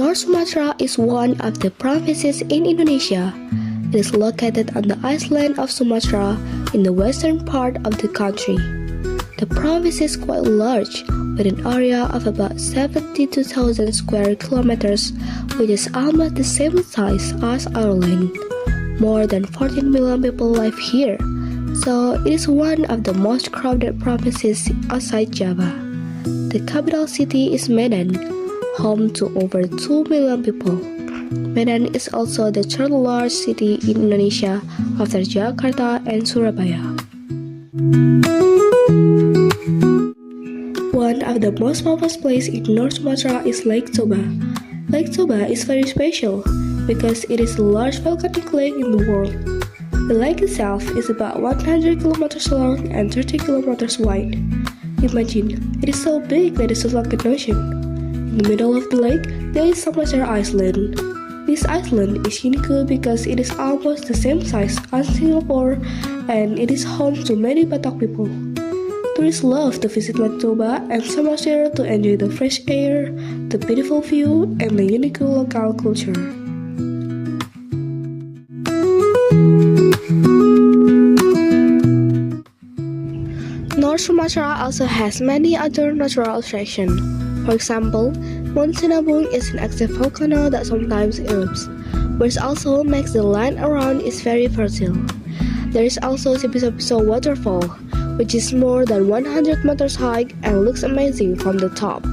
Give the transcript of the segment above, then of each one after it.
North Sumatra is one of the provinces in Indonesia. It is located on the island of Sumatra in the western part of the country. The province is quite large, with an area of about 72,000 square kilometers, which is almost the same size as Ireland. More than 14 million people live here, so it is one of the most crowded provinces outside Java. The capital city is Medan, home to over 2 million people. Medan is also the third largest city in Indonesia after Jakarta and Surabaya. One of the most famous places in North Sumatra is Lake Toba. Lake Toba is very special because it is the largest volcanic lake in the world. The lake itself is about 100 kilometers long and 30 kilometers wide. Imagine, it is so big that it is like an ocean. In the middle of the lake, there is Sumatra Island. This island is unique because it is almost the same size as Singapore and it is home to many Batak people. Tourists love to visit Lake Toba and Sumatra to enjoy the fresh air, the beautiful view, and the unique local culture. North Sumatra also has many other natural attractions. For example, Mount Sinabung is an active volcano that sometimes erupts, which also makes the land around it very fertile. There is also Sipiso waterfall, which is more than 100 meters high and looks amazing from the top.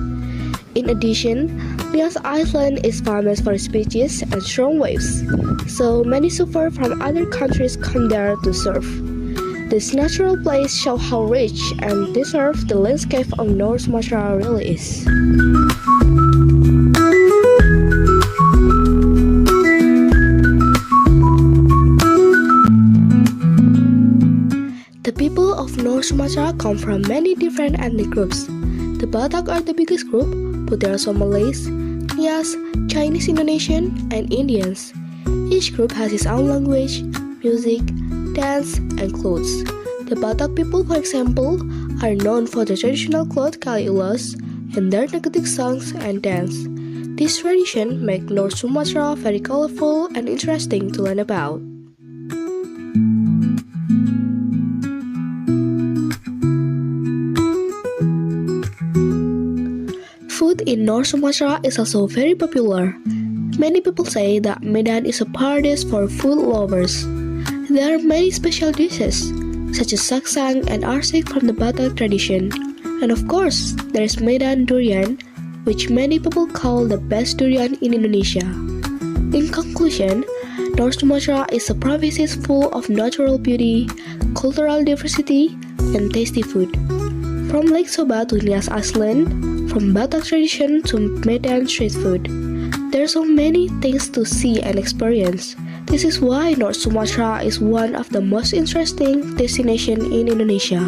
In addition, Nias Island is famous for its beaches and strong waves, so many surfers from other countries come there to surf. This natural place shows how rich and diverse the landscape of North Sumatra really is. The people of North Sumatra come from many different ethnic groups. The Batak are the biggest group, but there are also Malays, Nias, Chinese Indonesian, and Indians. Each group has its own language, music, dance, and clothes. The Batak people, for example, are known for the traditional cloth kali ulas and their negative songs and dance. This tradition makes North Sumatra very colorful and interesting to learn about. Food in North Sumatra is also very popular. Many people say that Medan is a paradise for food lovers. There are many special dishes, such as saksang and arsik from the Batak tradition. And of course, there is Medan durian, which many people call the best durian in Indonesia. In conclusion, North Sumatra is a province full of natural beauty, cultural diversity, and tasty food. From Lake Toba to Nias Island, from Batak tradition to Medan street food, there are so many things to see and experience. This is why North Sumatra is one of the most interesting destinations in Indonesia.